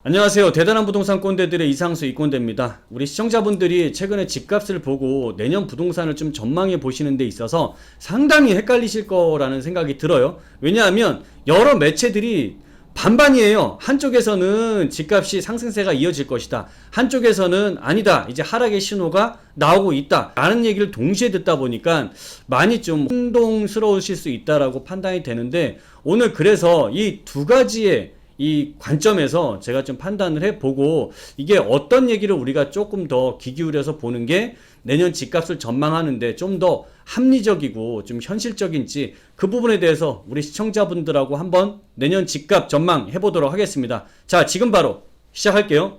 안녕하세요. 대단한 부동산 꼰대들의 이상수 이꼰대입니다. 우리 시청자분들이 최근에 집값을 보고 내년 부동산을 좀 전망해 보시는 데 있어서 상당히 헷갈리실 거라는 생각이 들어요. 왜냐하면 여러 매체들이 반반이에요. 한쪽에서는 집값이 상승세가 이어질 것이다. 한쪽에서는 아니다. 이제 하락의 신호가 나오고 있다. 라는 얘기를 동시에 듣다 보니까 많이 좀 혼동스러우실 수 있다라고 판단이 되는데, 오늘 그래서 이 두 가지의 이 관점에서 제가 좀 판단을 해보고, 이게 어떤 얘기를 우리가 조금 더 귀 기울여서 보는 게 내년 집값을 전망하는데 좀 더 합리적이고 좀 현실적인지, 그 부분에 대해서 우리 시청자분들하고 한번 내년 집값 전망 해보도록 하겠습니다. 자, 지금 바로 시작할게요.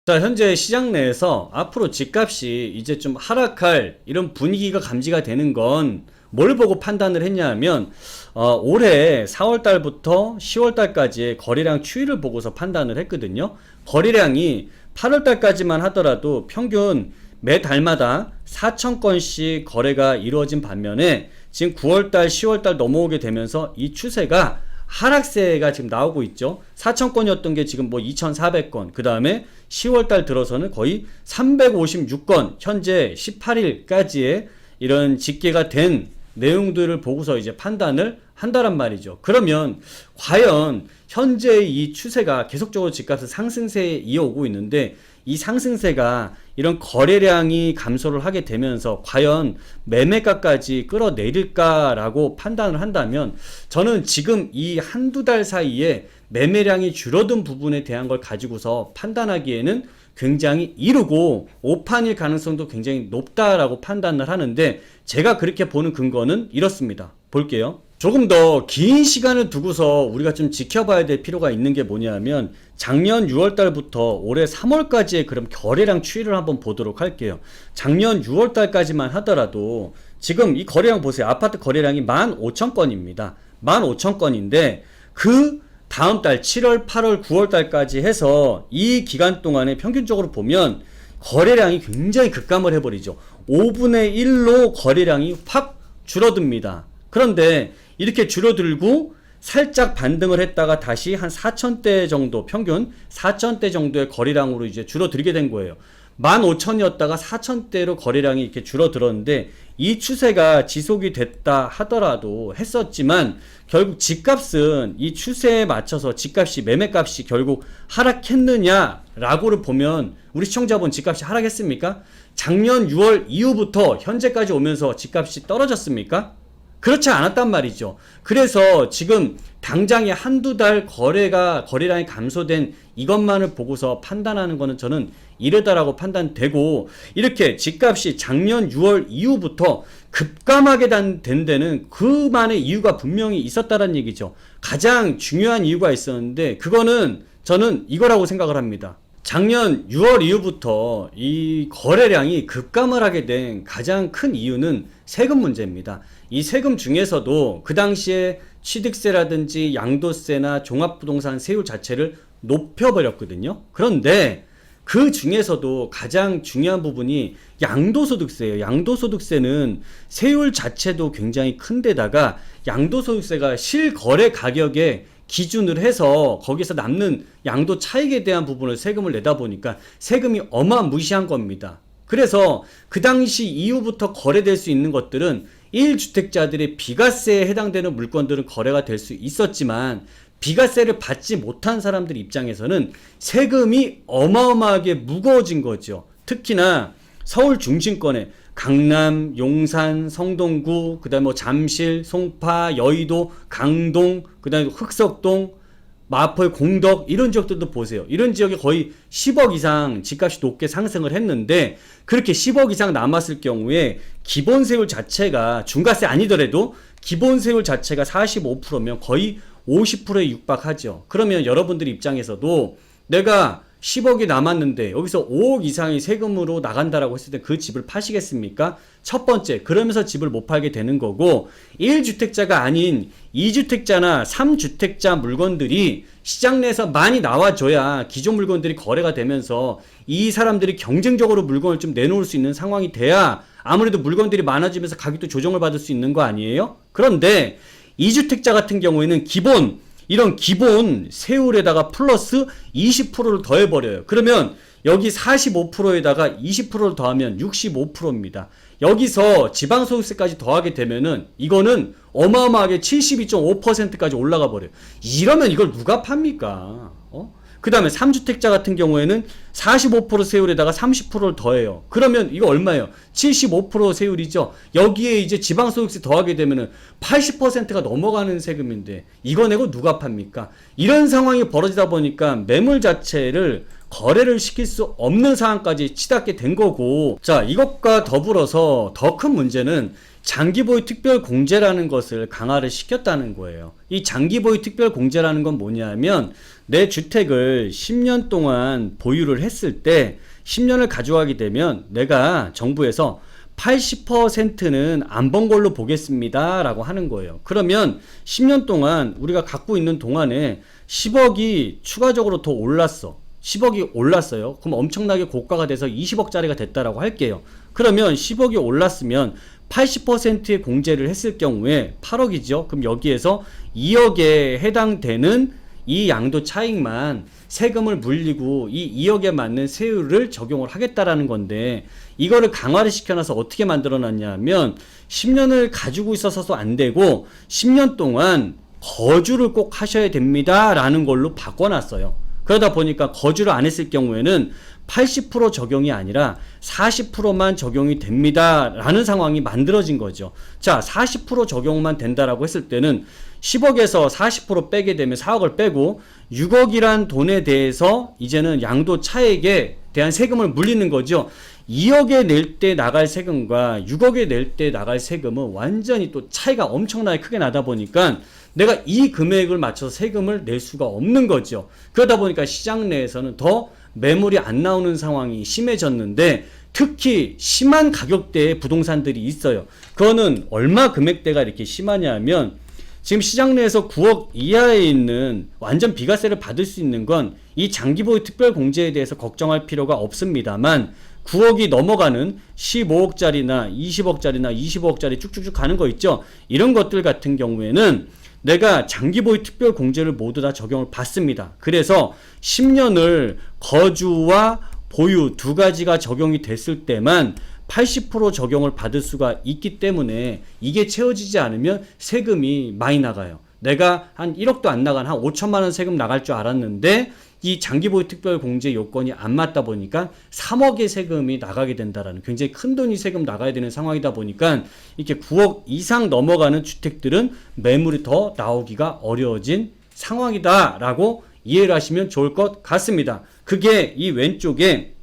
자, 현재 시장 내에서 앞으로 집값이 이제 좀 하락할 이런 분위기가 감지가 되는 건 뭘 보고 판단을 했냐 하면, 올해 4월달부터 10월달까지의 거래량 추이를 보고서 판단을 했거든요. 거래량이 8월달까지만 하더라도 평균 매 달마다 4,000건씩 거래가 이루어진 반면에, 지금 9월달, 10월달 넘어오게 되면서 이 추세가 하락세가 지금 나오고 있죠. 4,000건이었던 게 지금 뭐 2,400건, 그 다음에 10월달 들어서는 거의 356건, 현재 18일까지의 이런 집계가 된 내용들을 보고서 이제 판단을 한다란 말이죠. 그러면 과연 현재 이 추세가 계속적으로 집값은 상승세에 이어오고 있는데, 이 상승세가 이런 거래량이 감소를 하게 되면서 과연 매매가까지 끌어내릴까라고 판단을 한다면, 저는 지금 이 한두 달 사이에 매매량이 줄어든 부분에 대한 걸 가지고서 판단하기에는 굉장히 이르고 오판일 가능성도 굉장히 높다라고 판단을 하는데, 제가 그렇게 보는 근거는 이렇습니다. 볼게요. 조금 더 긴 시간을 두고서 우리가 좀 지켜봐야 될 필요가 있는 게 뭐냐면, 작년 6월달부터 올해 3월까지의 그럼 거래량 추이를 한번 보도록 할게요. 작년 6월달까지만 하더라도 지금 이 거래량 보세요. 아파트 거래량이 15,000건입니다. 15,000건인데 그 다음 달 7월, 8월, 9월달까지 해서 이 기간 동안에 평균적으로 보면 거래량이 굉장히 급감을 해버리죠. 5분의 1로 거래량이 확 줄어듭니다. 그런데 이렇게 줄어들고 살짝 반등을 했다가 다시 한 4,000대 정도, 평균 4,000대 정도의 거래량으로 이제 줄어들게 된 거예요. 15,000이었다가 4,000대로 거래량이 이렇게 줄어들었는데, 이 추세가 지속이 됐다 하더라도 했었지만 결국 집값은 이 추세에 맞춰서 집값이, 매매값이 결국 하락했느냐라고를 보면, 우리 시청자분 집값이 하락했습니까? 작년 6월 이후부터 현재까지 오면서 집값이 떨어졌습니까? 그렇지 않았단 말이죠. 그래서 지금 당장에 한두 달 거래량이 감소된 이것만을 보고서 판단하는 거는 저는 이르다라고 판단되고, 이렇게 집값이 작년 6월 이후부터 급감하게 된 데는 그만의 이유가 분명히 있었다는 얘기죠. 가장 중요한 이유가 있었는데, 그거는 저는 이거라고 생각을 합니다. 작년 6월 이후부터 이 거래량이 급감을 하게 된 가장 큰 이유는 세금 문제입니다. 이 세금 중에서도 그 당시에 취득세라든지 양도세나 종합부동산 세율 자체를 높여버렸거든요. 그런데 그 중에서도 가장 중요한 부분이 양도소득세예요. 양도소득세는 세율 자체도 굉장히 큰데다가 양도소득세가 실거래 가격에 기준을 해서 거기서 남는 양도 차익에 대한 부분을 세금을 내다 보니까 세금이 어마무시한 겁니다. 그래서 그 당시 이후부터 거래될 수 있는 것들은 1주택자들의 비과세에 해당되는 물건들은 거래가 될 수 있었지만, 비과세를 받지 못한 사람들 입장에서는 세금이 어마어마하게 무거워진 거죠. 특히나 서울 중심권에 강남, 용산, 성동구, 그 다음에 뭐 잠실, 송파, 여의도, 강동, 그 다음에 흑석동, 마포, 공덕, 이런 지역들도 보세요. 이런 지역에 거의 10억 이상 집값이 높게 상승을 했는데, 그렇게 10억 이상 남았을 경우에 기본세율 자체가, 중과세 아니더라도 기본세율 자체가 45%면 거의 50%에 육박하죠. 그러면 여러분들 입장에서도 내가 10억이 남았는데 여기서 5억 이상이 세금으로 나간다라고 했을 때 그 집을 파시겠습니까? 첫 번째, 그러면서 집을 못 팔게 되는 거고, 1주택자가 아닌 2주택자나 3주택자 물건들이 시장 내에서 많이 나와줘야 기존 물건들이 거래가 되면서 이 사람들이 경쟁적으로 물건을 좀 내놓을 수 있는 상황이 돼야 아무래도 물건들이 많아지면서 가격도 조정을 받을 수 있는 거 아니에요? 그런데 2주택자 같은 경우에는 기본 이런 기본 세율에다가 플러스 20%를 더해버려요. 그러면 여기 45%에다가 20%를 더하면 65%입니다. 여기서 지방소득세까지 더하게 되면은 이거는 어마어마하게 72.5%까지 올라가 버려요. 이러면 이걸 누가 팝니까? 그 다음에 3주택자 같은 경우에는 45% 세율에다가 30%를 더해요. 그러면 이거 얼마예요? 75% 세율이죠. 여기에 이제 지방소득세 더하게 되면은 80%가 넘어가는 세금인데 이거 내고 누가 팝니까? 이런 상황이 벌어지다 보니까 매물 자체를 거래를 시킬 수 없는 상황까지 치닫게 된 거고, 자, 이것과 더불어서 더 큰 문제는 장기보유 특별공제라는 것을 강화를 시켰다는 거예요. 이 장기보유 특별공제라는 건 뭐냐면 내 주택을 10년 동안 보유를 했을 때 10년을 가져가게 되면 내가 정부에서 80%는 안 번 걸로 보겠습니다 라고 하는 거예요. 그러면 10년 동안 우리가 갖고 있는 동안에 10억이 추가적으로 더 올랐어. 10억이 올랐어요. 그럼 엄청나게 고가가 돼서 20억짜리가 됐다라고 할게요. 그러면 10억이 올랐으면 80%의 공제를 했을 경우에 8억이죠. 그럼 여기에서 2억에 해당되는 이 양도 차익만 세금을 물리고 이 2억에 맞는 세율을 적용을 하겠다라는 건데, 이거를 강화를 시켜놔서 어떻게 만들어놨냐면 10년을 가지고 있어서도 안 되고 10년 동안 거주를 꼭 하셔야 됩니다 라는 걸로 바꿔놨어요. 그러다 보니까 거주를 안 했을 경우에는 80% 적용이 아니라 40%만 적용이 됩니다 라는 상황이 만들어진 거죠. 자, 40% 적용만 된다라고 했을 때는 10억에서 40% 빼게 되면 4억을 빼고 6억이란 돈에 대해서 이제는 양도 차익에 대한 세금을 물리는 거죠. 2억에 낼 때 나갈 세금과 6억에 낼 때 나갈 세금은 완전히 또 차이가 엄청나게 크게 나다 보니까 내가 이 금액을 맞춰서 세금을 낼 수가 없는 거죠. 그러다 보니까 시장 내에서는 더 매물이 안 나오는 상황이 심해졌는데, 특히 심한 가격대의 부동산들이 있어요. 그거는 얼마 금액대가 이렇게 심하냐면 지금 시장 내에서 9억 이하에 있는 완전 비과세를 받을 수 있는 건 이 장기보유 특별공제에 대해서 걱정할 필요가 없습니다만, 9억이 넘어가는 15억짜리나 20억짜리나 25억짜리 쭉쭉쭉 가는 거 있죠. 이런 것들 같은 경우에는 내가 장기보유 특별공제를 모두 다 적용을 받습니다. 그래서 10년을 거주와 보유 두 가지가 적용이 됐을 때만 80% 적용을 받을 수가 있기 때문에 이게 채워지지 않으면 세금이 많이 나가요. 내가 한 1억도 안 나간 한 5천만 원 세금 나갈 줄 알았는데 이 장기보유 특별공제 요건이 안 맞다 보니까 3억의 세금이 나가게 된다라는, 굉장히 큰 돈이 세금 나가야 되는 상황이다 보니까 이렇게 9억 이상 넘어가는 주택들은 매물이 더 나오기가 어려워진 상황이다라고 이해를 하시면 좋을 것 같습니다. 그게 이 왼쪽에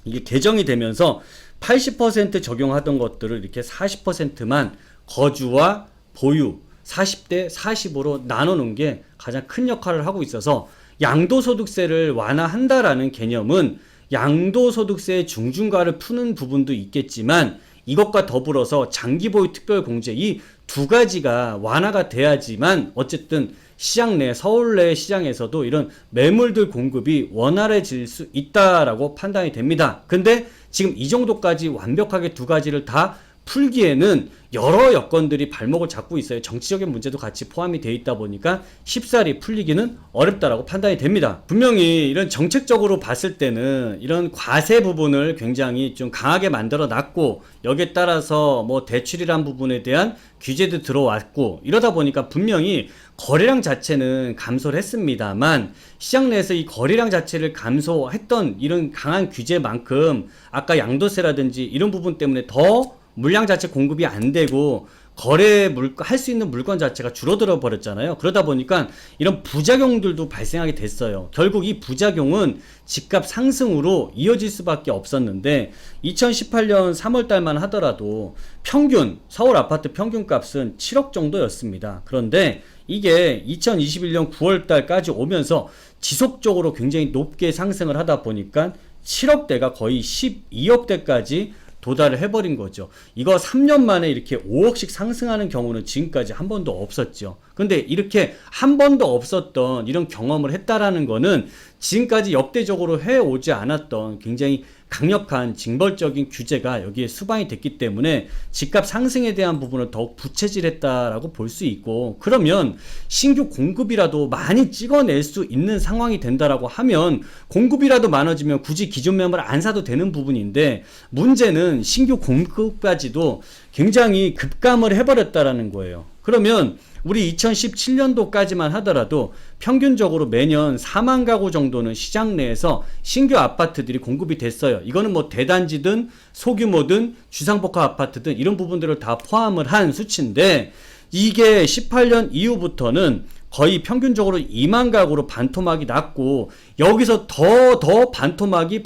이게 개정이 되면서 80% 적용하던 것들을 이렇게 40%만 거주와 보유 40대 40으로 나눠 놓은 게 가장 큰 역할을 하고 있어서, 양도소득세를 완화한다라는 개념은 양도소득세의 중중가를 푸는 부분도 있겠지만 이것과 더불어서 장기보유 특별공제 이 두 가지가 완화가 돼야지만 어쨌든 시장 내, 서울 내 시장에서도 이런 매물들 공급이 원활해질 수 있다라고 판단이 됩니다. 근데 지금 이 정도까지 완벽하게 두 가지를 다 풀기에는 여러 여건들이 발목을 잡고 있어요. 정치적인 문제도 같이 포함이 되어 있다 보니까 쉽사리 풀리기는 어렵다라고 판단이 됩니다. 분명히 이런 정책적으로 봤을 때는 이런 과세 부분을 굉장히 좀 강하게 만들어 놨고, 여기에 따라서 뭐 대출이란 부분에 대한 규제도 들어왔고, 이러다 보니까 분명히 거래량 자체는 감소를 했습니다만 시장 내에서 이 거래량 자체를 감소했던 이런 강한 규제만큼 아까 양도세라든지 이런 부분 때문에 더 물량 자체 공급이 안 되고 할 수 있는 물건 자체가 줄어들어 버렸잖아요. 그러다 보니까 이런 부작용들도 발생하게 됐어요. 결국 이 부작용은 집값 상승으로 이어질 수밖에 없었는데 2018년 3월 달만 하더라도 평균 서울 아파트 평균 값은 7억 정도였습니다. 그런데 이게 2021년 9월 달까지 오면서 지속적으로 굉장히 높게 상승을 하다 보니까 7억대가 거의 12억대까지 도달을 해버린 거죠. 이거 3년 만에 이렇게 5억씩 상승하는 경우는 지금까지 한 번도 없었죠. 근데 이렇게 한 번도 없었던 이런 경험을 했다라는 거는 지금까지 역대적으로 해오지 않았던 굉장히 강력한 징벌적인 규제가 여기에 수반이 됐기 때문에 집값 상승에 대한 부분을 더욱 부채질했다라고 볼 수 있고, 그러면 신규 공급이라도 많이 찍어낼 수 있는 상황이 된다라고 하면 공급이라도 많아지면 굳이 기존 매물을 안 사도 되는 부분인데, 문제는 신규 공급까지도 굉장히 급감을 해버렸다라는 거예요. 그러면 우리 2017년도까지만 하더라도 평균적으로 매년 4만 가구 정도는 시장 내에서 신규 아파트들이 공급이 됐어요. 이거는 뭐 대단지든 소규모든 주상복합 아파트든 이런 부분들을 다 포함을 한 수치인데, 이게 18년 이후부터는 거의 평균적으로 2만 가구로 반토막이 났고, 여기서 더 반토막이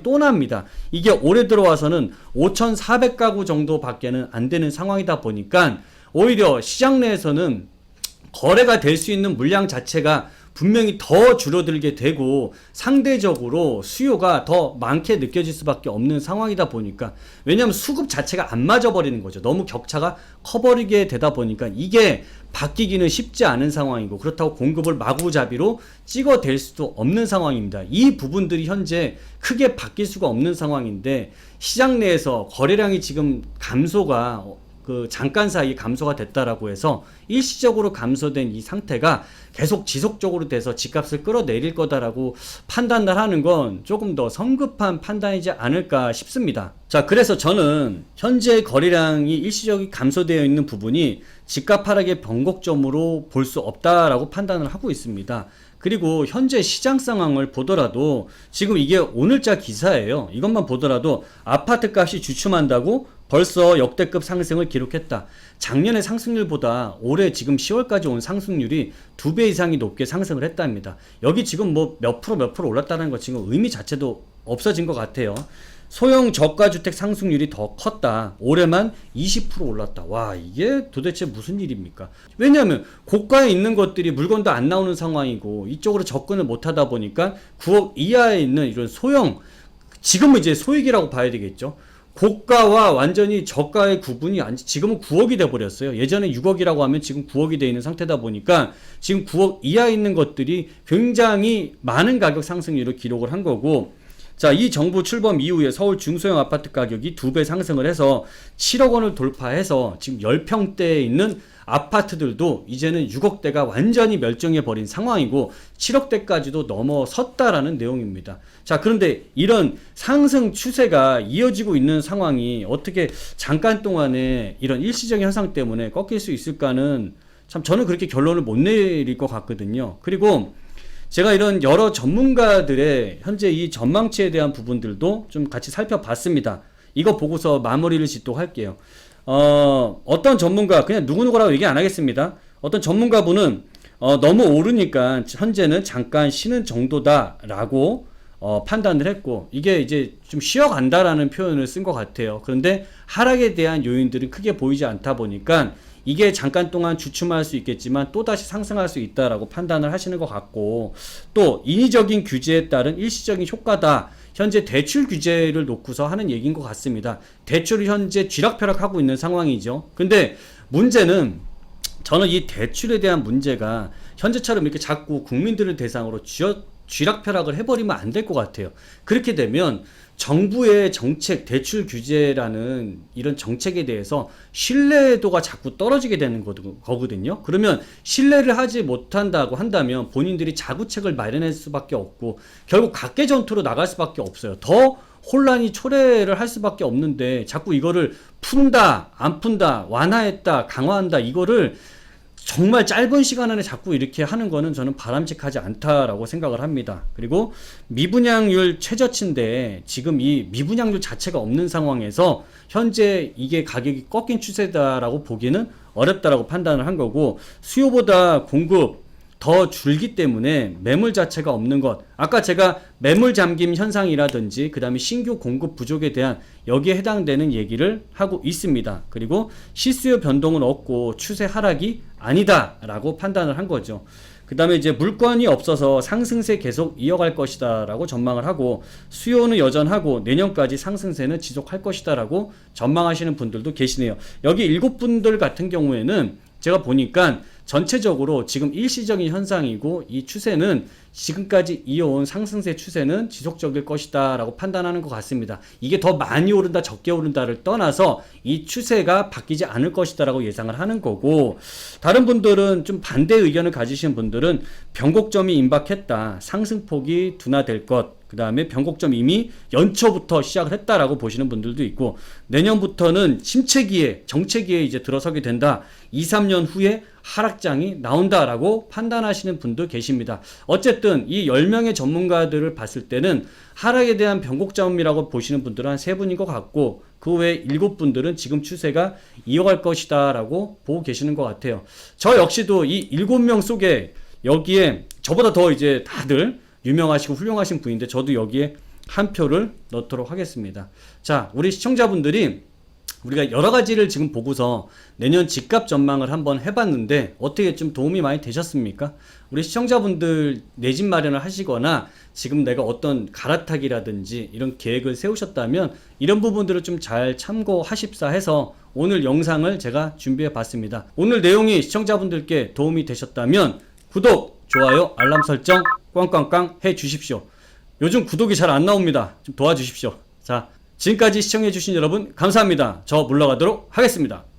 또 납니다. 이게 올해 들어와서는 5,400가구 정도밖에는 안 되는 상황이다 보니까 오히려 시장 내에서는 거래가 될 수 있는 물량 자체가 분명히 더 줄어들게 되고 상대적으로 수요가 더 많게 느껴질 수밖에 없는 상황이다 보니까, 왜냐하면 수급 자체가 안 맞아버리는 거죠. 너무 격차가 커버리게 되다 보니까 이게 바뀌기는 쉽지 않은 상황이고, 그렇다고 공급을 마구잡이로 찍어댈 수도 없는 상황입니다. 이 부분들이 현재 크게 바뀔 수가 없는 상황인데, 시장 내에서 거래량이 지금 감소가 잠깐 사이에 감소가 됐다라고 해서 일시적으로 감소된 이 상태가 계속 지속적으로 돼서 집값을 끌어내릴 거다라고 판단을 하는 건 조금 더 성급한 판단이지 않을까 싶습니다. 자, 그래서 저는 현재 거래량이 일시적으로 감소되어 있는 부분이 집값 하락의 변곡점으로 볼 수 없다라고 판단을 하고 있습니다. 그리고 현재 시장 상황을 보더라도 지금 이게 오늘자 기사예요. 이것만 보더라도 아파트 값이 주춤한다고 벌써 역대급 상승을 기록했다. 작년의 상승률보다 올해 지금 10월까지 온 상승률이 2배 이상이 높게 상승을 했답니다. 여기 지금 뭐 몇 프로 올랐다는 거 지금 의미 자체도 없어진 것 같아요. 소형 저가주택 상승률이 더 컸다. 올해만 20% 올랐다. 와, 이게 도대체 무슨 일입니까? 왜냐하면 고가에 있는 것들이 물건도 안 나오는 상황이고 이쪽으로 접근을 못하다 보니까 9억 이하에 있는 이런 소형, 지금은 이제 소액이라고 봐야 되겠죠. 고가와 완전히 저가의 구분이 지금은 9억이 돼버렸어요. 예전에 6억이라고 하면 지금 9억이 돼 있는 상태다 보니까 지금 9억 이하에 있는 것들이 굉장히 많은 가격 상승률을 기록을 한 거고, 자, 이 정부 출범 이후에 서울 중소형 아파트 가격이 2배 상승을 해서 7억 원을 돌파해서 지금 10평대에 있는 아파트들도 이제는 6억대가 완전히 멸종해버린 상황이고 7억대까지도 넘어섰다라는 내용입니다. 자, 그런데 이런 상승 추세가 이어지고 있는 상황이 어떻게 잠깐 동안에 이런 일시적인 현상 때문에 꺾일 수 있을까는 참 저는 그렇게 결론을 못 내릴 것 같거든요. 그리고 제가 이런 여러 전문가들의 현재 이 전망치에 대한 부분들도 좀 같이 살펴봤습니다. 이거 보고서 마무리를 짓도록 할게요. 어떤 전문가, 그냥 누구누구라고 얘기 안 하겠습니다. 어떤 전문가분은 너무 오르니까 현재는 잠깐 쉬는 정도다라고 판단을 했고, 이게 이제 좀 쉬어간다라는 표현을 쓴 것 같아요. 그런데 하락에 대한 요인들은 크게 보이지 않다 보니까 이게 잠깐 동안 주춤할 수 있겠지만 또다시 상승할 수 있다라고 판단을 하시는 것 같고, 또 인위적인 규제에 따른 일시적인 효과다. 현재 대출 규제를 놓고서 하는 얘기인 것 같습니다. 대출이 현재 쥐락펴락하고 있는 상황이죠. 근데 문제는 저는 이 대출에 대한 문제가 현재처럼 이렇게 자꾸 국민들을 대상으로 쥐락펴락을 해버리면 안 될 것 같아요. 그렇게 되면 정부의 정책, 대출 규제라는 이런 정책에 대해서 신뢰도가 자꾸 떨어지게 되는 거거든요. 그러면 신뢰를 하지 못한다고 한다면 본인들이 자구책을 마련할 수밖에 없고 결국 각계 전투로 나갈 수밖에 없어요. 더 혼란이 초래를 할 수밖에 없는데 자꾸 이거를 푼다, 안 푼다, 완화했다, 강화한다, 이거를 정말 짧은 시간 안에 자꾸 이렇게 하는 거는 저는 바람직하지 않다라고 생각을 합니다. 그리고 미분양률 최저치인데 지금 이 미분양률 자체가 없는 상황에서 현재 이게 가격이 꺾인 추세다라고 보기는 어렵다라고 판단을 한 거고, 수요보다 공급 더 줄기 때문에 매물 자체가 없는 것, 아까 제가 매물 잠김 현상이라든지 그 다음에 신규 공급 부족에 대한 여기에 해당되는 얘기를 하고 있습니다. 그리고 시수요 변동은 없고 추세 하락이 아니다 라고 판단을 한 거죠. 그 다음에 이제 물건이 없어서 상승세 계속 이어갈 것이다 라고 전망을 하고, 수요는 여전하고 내년까지 상승세는 지속할 것이다 라고 전망하시는 분들도 계시네요. 여기 7분들 같은 경우에는 제가 보니까 전체적으로 지금 일시적인 현상이고 이 추세는 지금까지 이어온 상승세 추세는 지속적일 것이다 라고 판단하는 것 같습니다. 이게 더 많이 오른다 적게 오른다를 떠나서 이 추세가 바뀌지 않을 것이다 라고 예상을 하는 거고, 다른 분들은 좀 반대 의견을 가지신 분들은 변곡점이 임박했다, 상승폭이 둔화될 것, 그 다음에 변곡점 이미 연초부터 시작을 했다라고 보시는 분들도 있고, 내년부터는 침체기에 정체기에 이제 들어서게 된다, 2, 3년 후에 하락장이 나온다라고 판단하시는 분도 계십니다. 어쨌든 이 10명의 전문가들을 봤을 때는 하락에 대한 변곡점이라고 보시는 분들은 한 3분인 것 같고, 그 외에 7분들은 지금 추세가 이어갈 것이다 라고 보고 계시는 것 같아요. 저 역시도 이 7명 속에 여기에 저보다 더 이제 다들 유명하시고 훌륭하신 분인데 저도 여기에 한 표를 넣도록 하겠습니다. 자, 우리 시청자분들이 우리가 여러 가지를 지금 보고서 내년 집값 전망을 한번 해봤는데 어떻게 좀 도움이 많이 되셨습니까? 우리 시청자분들 내 집 마련을 하시거나 지금 내가 어떤 갈아타기라든지 이런 계획을 세우셨다면 이런 부분들을 좀 잘 참고하십사 해서 오늘 영상을 제가 준비해 봤습니다. 오늘 내용이 시청자분들께 도움이 되셨다면 구독, 좋아요, 알람 설정 꽝꽝꽝 해 주십시오. 요즘 구독이 잘 안 나옵니다. 좀 도와주십시오. 자, 지금까지 시청해주신 여러분 감사합니다. 저 물러가도록 하겠습니다.